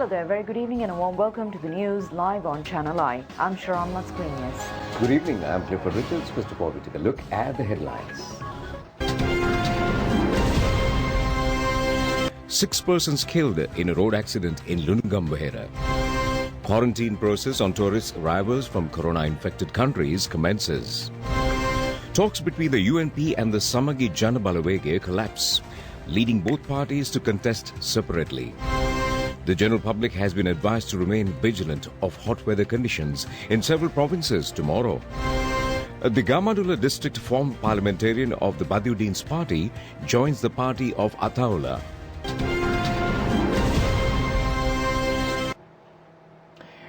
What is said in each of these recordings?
Hello there, very good evening and a warm welcome to the news live on Channel I. I'm Sharon Matsquinius. Good evening, I'm Clifford Richards. First of all, we take a look at the headlines. 6 persons killed in a road accident in Lunugambahera. Quarantine process on tourist arrivals from corona-infected countries commences. Talks between the UNP and the Samagi Janabalawege collapse, leading both parties to contest separately. The general public has been advised to remain vigilant of hot weather conditions in several provinces tomorrow. The Gamadula district former parliamentarian of the Badiuddin's party joins the party of Ataullah.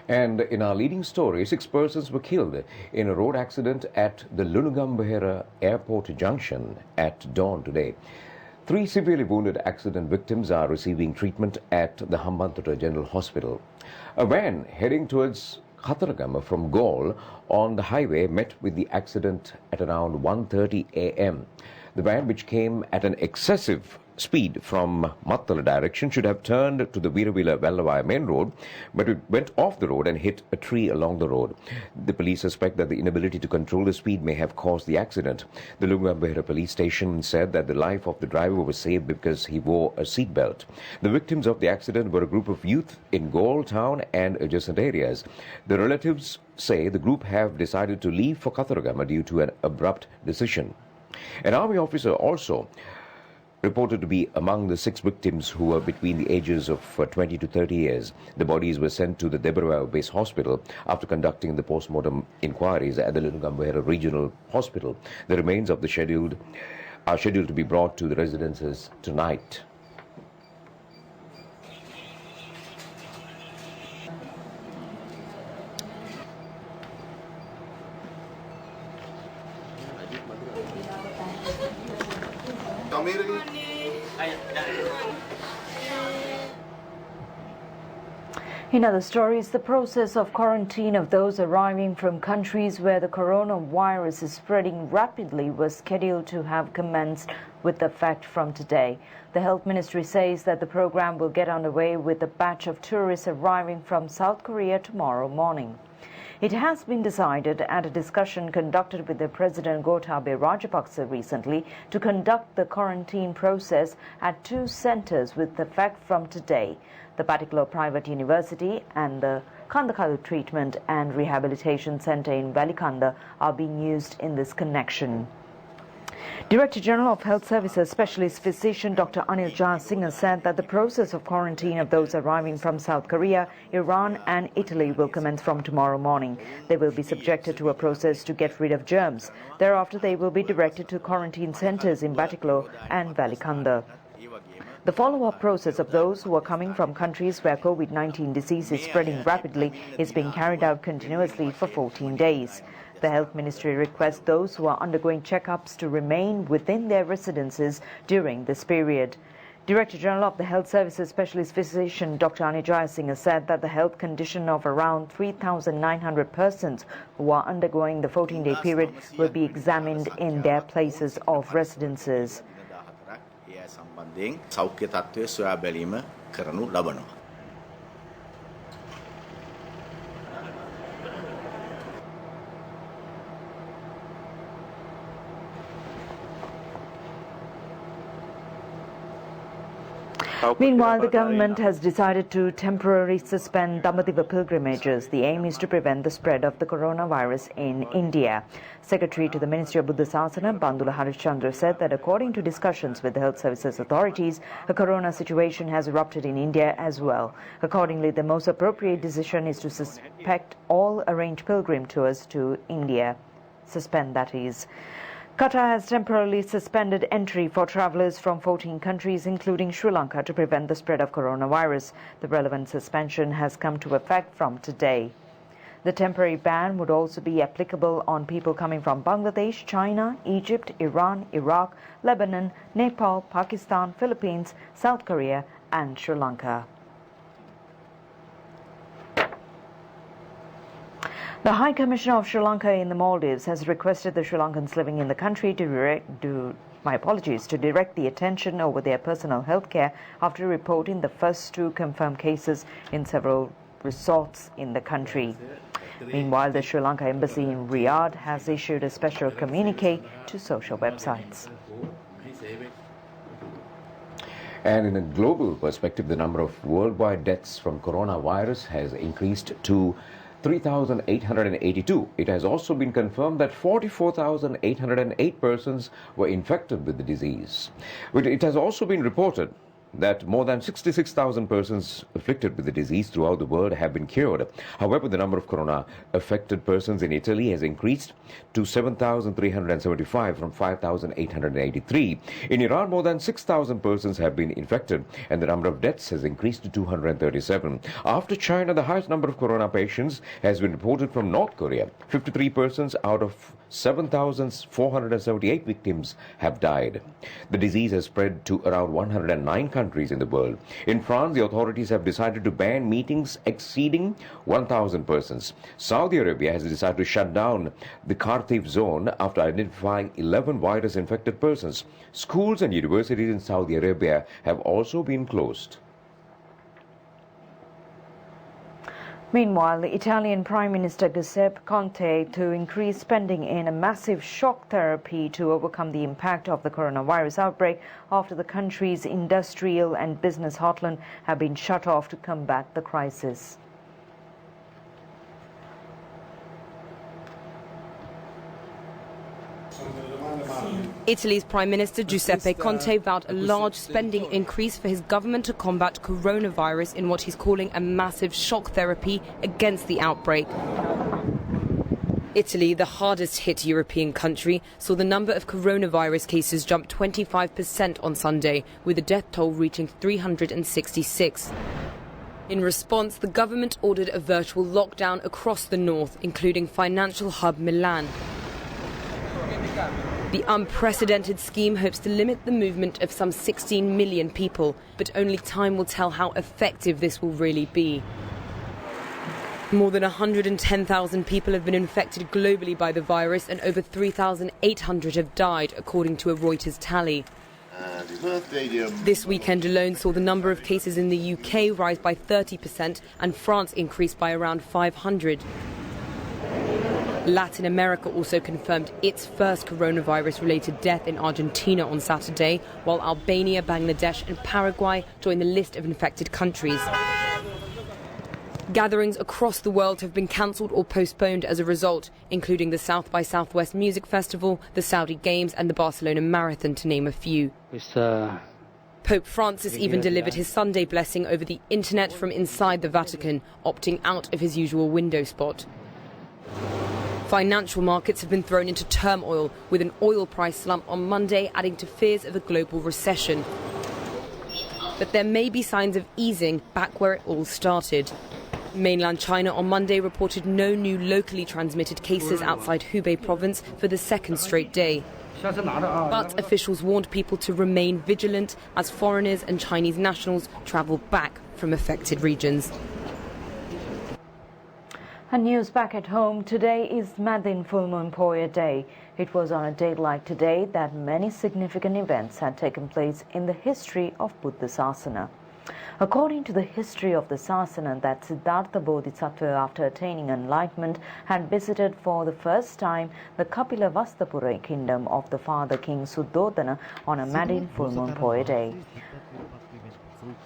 And in our leading story, 6 persons were killed in a road accident at the Lunugambahera Airport Junction at dawn today. 3 severely wounded accident victims are receiving treatment at the Hambantota General Hospital. A van heading towards Khattaragama from Galle on the highway met with the accident at around 1:30 a.m. The van, which came at an excessive speed from Mattala direction, should have turned to the Veeravila Vellavaya main road, but it went off the road and hit a tree along the road. The police suspect that the inability to control the speed may have caused the accident. The Lunugambahera police station said that the life of the driver was saved because he wore a seatbelt. The victims of the accident were a group of youth in Galle town and adjacent areas. The relatives say the group have decided to leave for Khattaragama due to an abrupt decision. An army officer also reported to be among the 6 victims who were between the ages of 20 to 30 years. The bodies were sent to the Debarwa Base Hospital after conducting the post-mortem inquiries at the Lunugambahera Regional Hospital. The remains of the are scheduled to be brought to the residences tonight. In other stories, the process of quarantine of those arriving from countries where the coronavirus is spreading rapidly was scheduled to have commenced with effect from today. The Health Ministry says that the program will get underway with a batch of tourists arriving from South Korea tomorrow morning. It has been decided at a discussion conducted with the President Gotabaya Rajapaksa recently to conduct the quarantine process at 2 centres with effect from today. The Patikular Private University and the Kandakalu Treatment and Rehabilitation Centre in Valikanda are being used in this connection. Director General of Health Services Specialist Physician Dr. Anil Jayasinghe said that the process of quarantine of those arriving from South Korea, Iran and Italy will commence from tomorrow morning. They will be subjected to a process to get rid of germs. Thereafter, they will be directed to quarantine centres in Batticaloa and Valikanda. The follow-up process of those who are coming from countries where COVID-19 disease is spreading rapidly is being carried out continuously for 14 days. The Health Ministry requests those who are undergoing checkups to remain within their residences during this period. Director General of the Health Services Specialist Physician Dr. Anil Jayasinghe said that the health condition of around 3,900 persons who are undergoing the 14-day period will be examined in their places of residences. සම්බන්ධයෙන් සෞඛ්‍ය තත්ත්වය සොයා බැලීම කරනු ලබනවා. Meanwhile, the government has decided to temporarily suspend Damadiva pilgrimages. The aim is to prevent the spread of the coronavirus in India. Secretary to the Ministry of Buddha Sasana, Bandula Harishchandra, said that according to discussions with the health services authorities, a corona situation has erupted in India as well. Accordingly, the most appropriate decision is to suspend all arranged pilgrim tours to India. Suspend, that is. Qatar has temporarily suspended entry for travellers from 14 countries, including Sri Lanka, to prevent the spread of coronavirus. The relevant suspension has come to effect from today. The temporary ban would also be applicable on people coming from Bangladesh, China, Egypt, Iran, Iraq, Lebanon, Nepal, Pakistan, Philippines, South Korea and Sri Lanka. The High Commissioner of Sri Lanka in the Maldives has requested the Sri Lankans living in the country to direct the attention over their personal health care after reporting the first 2 confirmed cases in several resorts in the country. Meanwhile, the Sri Lanka Embassy in Riyadh has issued a special communique to social websites. And in a global perspective, the number of worldwide deaths from coronavirus has increased to 3,882. It has also been confirmed that 44,808 persons were infected with the disease. But it has also been reported that more than 66,000 persons afflicted with the disease throughout the world have been cured. However, the number of corona-affected persons in Italy has increased to 7,375 from 5,883. In Iran, more than 6,000 persons have been infected, and the number of deaths has increased to 237. After China, the highest number of corona patients has been reported from North Korea. 53 persons out of 7,478 victims have died. The disease has spread to around 109 countries in the world. In France, the authorities have decided to ban meetings exceeding 1,000 persons. Saudi Arabia has decided to shut down the Kharkiv zone after identifying 11 virus-infected persons. Schools and universities in Saudi Arabia have also been closed. Meanwhile, the Italian Prime Minister Giuseppe Conte to increase spending in a massive shock therapy to overcome the impact of the coronavirus outbreak after the country's industrial and business heartland have been shut off to combat the crisis. Italy's Prime Minister Giuseppe Conte vowed a large spending increase for his government to combat coronavirus in what he's calling a massive shock therapy against the outbreak. Italy, the hardest hit European country, saw the number of coronavirus cases jump 25% on Sunday, with the death toll reaching 366. In response, the government ordered a virtual lockdown across the north, including financial hub Milan. The unprecedented scheme hopes to limit the movement of some 16 million people, but only time will tell how effective this will really be. More than 110,000 people have been infected globally by the virus and over 3,800 have died, according to a Reuters tally. This weekend alone saw the number of cases in the UK rise by 30% and France increase by around 500. Latin America also confirmed its first coronavirus-related death in Argentina on Saturday, while Albania, Bangladesh and Paraguay joined the list of infected countries. Gatherings across the world have been cancelled or postponed as a result, including the South by Southwest Music Festival, the Saudi Games and the Barcelona Marathon, to name a few. Pope Francis even delivered his Sunday blessing over the internet from inside the Vatican, opting out of his usual window spot. Financial markets have been thrown into turmoil, with an oil price slump on Monday adding to fears of a global recession. But there may be signs of easing back where it all started. Mainland China on Monday reported no new locally transmitted cases outside Hubei province for the second straight day. But officials warned people to remain vigilant as foreigners and Chinese nationals travel back from affected regions. And news back at home. Today is Madin Full Moon Poya Day. It was on a day like today that many significant events had taken place in the history of Buddha Sasana. According to the history of the Sasana, that Siddhartha Bodhisattva, after attaining enlightenment, had visited for the first time the Kapilavastapura kingdom of the father King Suddhodana on a Madin Full Moon Poya Day.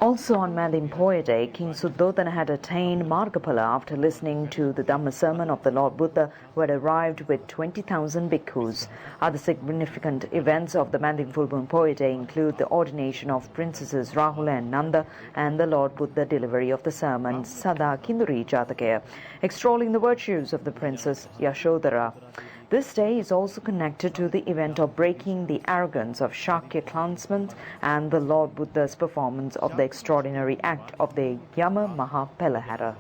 Also on Madin Poya Day, King Suddhodana had attained Margapala after listening to the Dhamma sermon of the Lord Buddha, who had arrived with 20,000 bhikkhus. Other significant events of the Madin Full Moon Poya Day include the ordination of Princesses Rahula and Nanda and the Lord Buddha delivery of the sermon Sada Kinduri Jatakaya, extolling the virtues of the Princess Yashodhara. This day is also connected to the event of breaking the arrogance of Shakya clansmen and the Lord Buddha's performance of the extraordinary act of the Yama Maha Pelahara.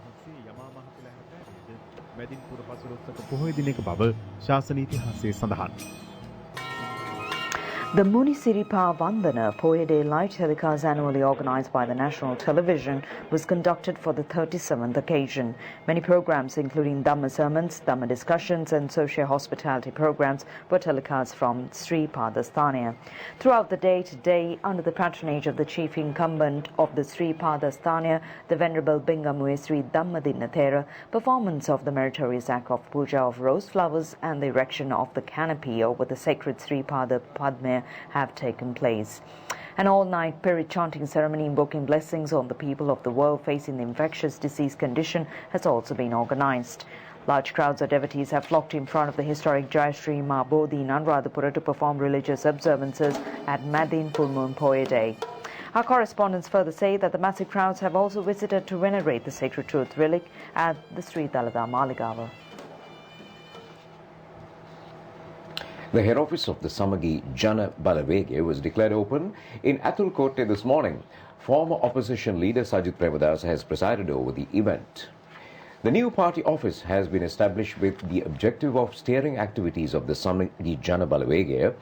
The Munisiripa Vandana Poya Day light telecast annually organized by the National Television was conducted for the 37th occasion. Many programs including Dhamma sermons, Dhamma discussions and social hospitality programs were telecast from Sri Padasthana. Throughout the day today, under the patronage of the chief incumbent of the Sri Padasthana, the Venerable Bingamue Sri Dhammadinna Thera, performance of the meritorious act of puja of rose flowers and the erection of the canopy over the sacred Sri Pada Padma have taken place. An all-night period chanting ceremony invoking blessings on the people of the world facing the infectious disease condition has also been organized. Large crowds of devotees have flocked in front of the historic Jayashree Ma Bodhi in Anuradhapura to perform religious observances at Madin Full Moon Poya Day. Our correspondents further say that the massive crowds have also visited to venerate the sacred truth relic at the Sri Dalada Maligawa. The head office of the Samagi Jana Balavege was declared open in Atul Kote this morning. Former opposition leader Sajith Premadas has presided over the event. The new party office has been established with the objective of steering activities of the Samagi Jana Balavege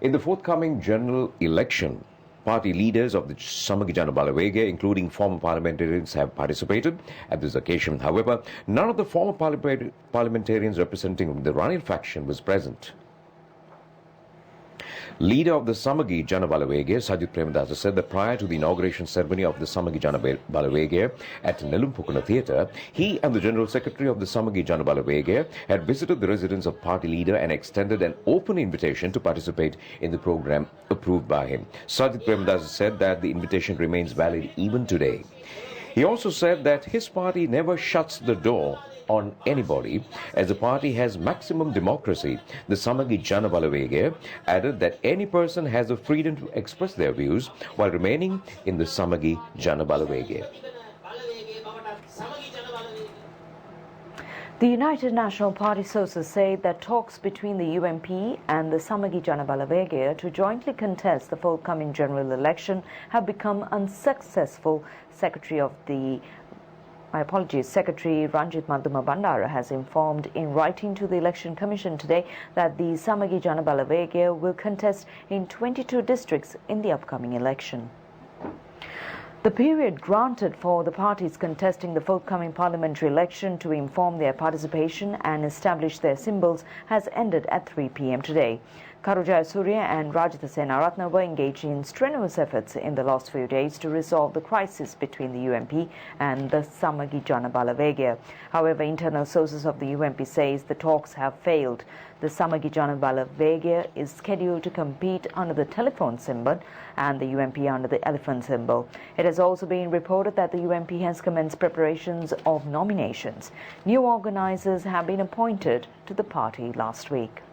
in the forthcoming general election. Party leaders of the Samagi Jana Balavege, including former parliamentarians, have participated at this occasion. However, none of the former parliamentarians representing the Ranil faction was present. Leader of the Samagi Jana Balavege, Sajith Premadas, said that prior to the inauguration ceremony of the Samagi Jana Balavege at Nelumpukuna Theatre, he and the General Secretary of the Samagi Jana Balavege had visited the residence of party leader and extended an open invitation to participate in the program approved by him. Sajith Premadas said that the invitation remains valid even today. He also said that his party never shuts the door on anybody, as the party has maximum democracy. The Samagi Jana Balavege added that any person has the freedom to express their views while remaining in the Samagi Jana Balavege. The United National Party sources say that talks between the UNP and the Samagi Jana Balavege to jointly contest the forthcoming general election have become unsuccessful. Secretary Ranjit Madhuma Bandara has informed in writing to the Election Commission today that the Samagi Jana Balavege will contest in 22 districts in the upcoming election. The period granted for the parties contesting the forthcoming parliamentary election to inform their participation and establish their symbols has ended at 3 p.m. today. Karujaya Surya and Rajitha Senaratna were engaged in strenuous efforts in the last few days to resolve the crisis between the UNP and the Samagi Jana Balavege. However, internal sources of the UNP says the talks have failed. The Samagi Jana Balavege is scheduled to compete under the telephone symbol and the UNP under the elephant symbol. It has also been reported that the UNP has commenced preparations of nominations. New organizers have been appointed to the party last week.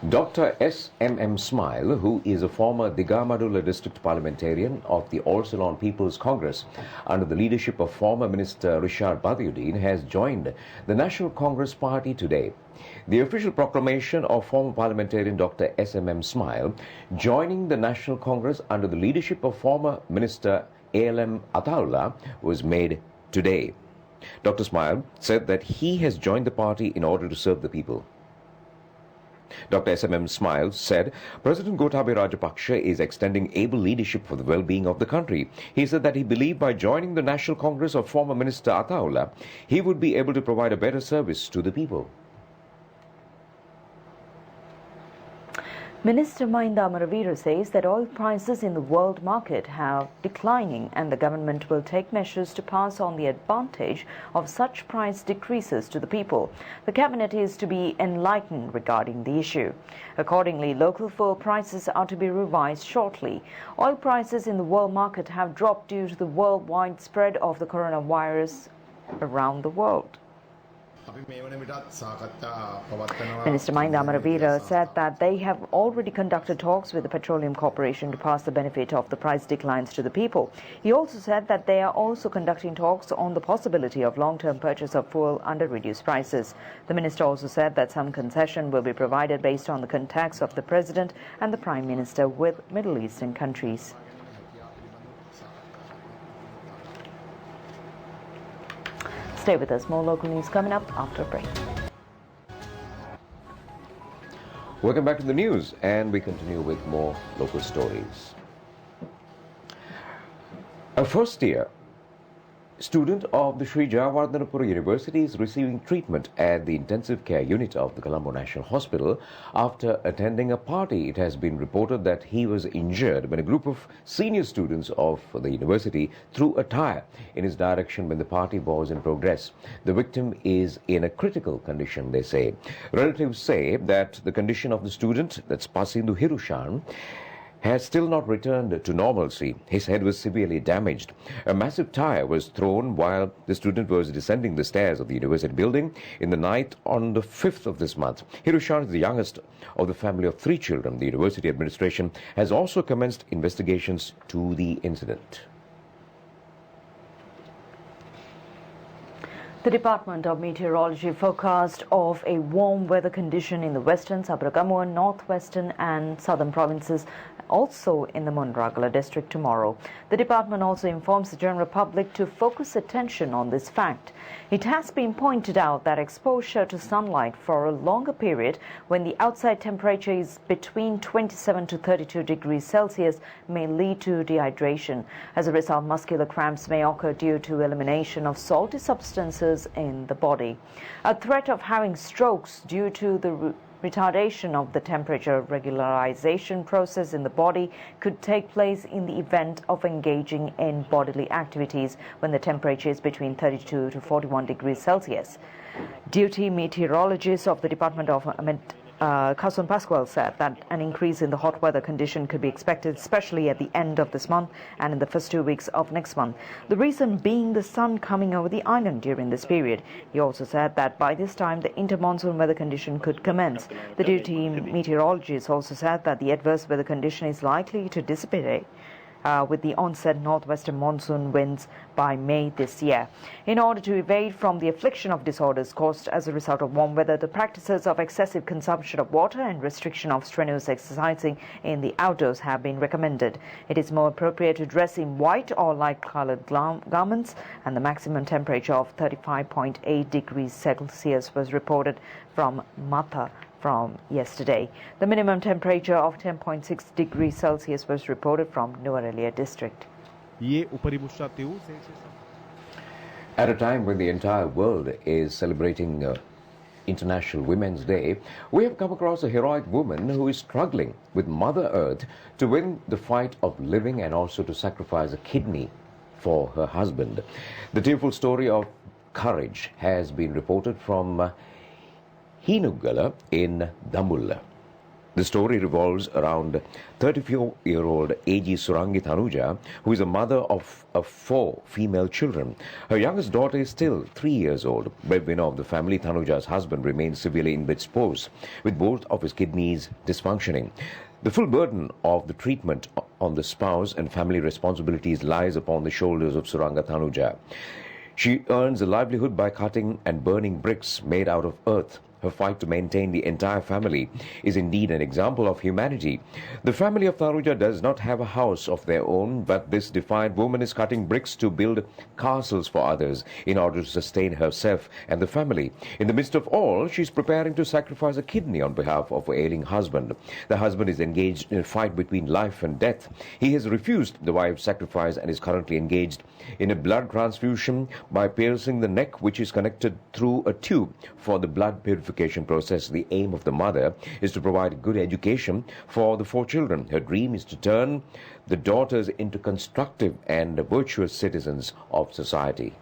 Dr. S.M.M. Smile, who is a former Digamadula district parliamentarian of the All Ceylon People's Congress under the leadership of former Minister Rishad Badiuddin, has joined the National Congress Party today. The official proclamation of former parliamentarian Dr. S.M.M. Smile joining the National Congress under the leadership of former Minister A.L.M. Ataullah was made today. Dr. Smile said that he has joined the party in order to serve the people. Dr. S.M.M. Smile said President Gotabaya Rajapaksa is extending able leadership for the well-being of the country. He said that he believed by joining the National Congress of former Minister Ataullah, he would be able to provide a better service to the people. Minister Mahinda Amaraveera says that oil prices in the world market have declining and the government will take measures to pass on the advantage of such price decreases to the people. The cabinet is to be enlightened regarding the issue. Accordingly, local fuel prices are to be revised shortly. Oil prices in the world market have dropped due to the worldwide spread of the coronavirus around the world. Minister Mahinda Amaraveera said that they have already conducted talks with the Petroleum Corporation to pass the benefit of the price declines to the people. He also said that they are also conducting talks on the possibility of long-term purchase of fuel under reduced prices. The minister also said that some concession will be provided based on the contacts of the President and the Prime Minister with Middle Eastern countries. Stay with us. More local news coming up after a break. Welcome back to the news, and we continue with more local stories. A first-year student of the Sri Jayawardhanapura University is receiving treatment at the intensive care unit of the Colombo National Hospital after attending a party. It has been reported that he was injured when a group of senior students of the university threw a tire in his direction when the party was in progress. The victim is in a critical condition, they say. Relatives say that the condition of the student, that's Pasindu Hirushan, has still not returned to normalcy. His head was severely damaged. A massive tire was thrown while the student was descending the stairs of the university building in the night on the 5th of this month. Hirushan is the youngest of the family of 3 children. The university administration has also commenced investigations to the incident. The Department of Meteorology forecast of a warm weather condition in the western, Sabaragamuwa, northwestern and southern provinces, also in the Munragala district tomorrow. The department also informs the general public to focus attention on this fact. It has been pointed out that exposure to sunlight for a longer period when the outside temperature is between 27 to 32 degrees Celsius may lead to dehydration. As a result, muscular cramps may occur due to elimination of salty substances in the body. A threat of having strokes due to the retardation of the temperature regularization process in the body could take place in the event of engaging in bodily activities when the temperature is between 32 to 41 degrees Celsius. Duty meteorologist of the Department of Kasun Pascual said that an increase in the hot weather condition could be expected, especially at the end of this month and in the first 2 weeks of next month. The reason being the sun coming over the island during this period. He also said that by this time the inter-monsoon weather condition could commence. The duty meteorologist also said that the adverse weather condition is likely to dissipate with the onset northwestern monsoon winds by May this year. In order to evade from the affliction of disorders caused as a result of warm weather, the practices of excessive consumption of water and restriction of strenuous exercising in the outdoors have been recommended. It is more appropriate to dress in white or light-colored garments, and the maximum temperature of 35.8 degrees Celsius was reported from Matha from yesterday. The minimum temperature of 10.6 degrees Celsius was reported from Nuwara district. At a time when the entire world is celebrating International Women's Day, we have come across a heroic woman who is struggling with Mother Earth to win the fight of living and also to sacrifice a kidney for her husband. The tearful story of courage has been reported from Hinugala in Dambulla. The story revolves around 34-year-old A.G. Surangi Thanuja, who is a mother of 4 female children. Her youngest daughter is still 3 years old. Breadwinner of the family, Thanuja's husband remains severely indisposed, with both of his kidneys dysfunctioning. The full burden of the treatment on the spouse and family responsibilities lies upon the shoulders of Suranga Thanuja. She earns a livelihood by cutting and burning bricks made out of earth. Her fight to maintain the entire family is indeed an example of humanity. The family of Thanuja does not have a house of their own, but this defiant woman is cutting bricks to build castles for others in order to sustain herself and the family. In the midst of all, she is preparing to sacrifice a kidney on behalf of her ailing husband. The husband is engaged in a fight between life and death. He has refused the wife's sacrifice and is currently engaged in a blood transfusion by piercing the neck, which is connected through a tube for the blood purification process. The aim of the mother is to provide good education for the 4 children. Her dream is to turn the daughters into constructive and virtuous citizens of society.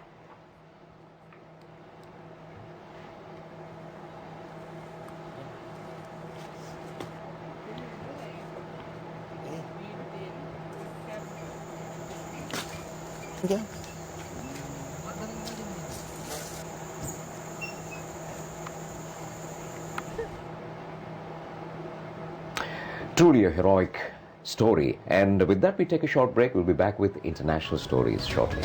Okay. Truly a heroic story. And with that, we take a short break. We'll be back with international stories shortly.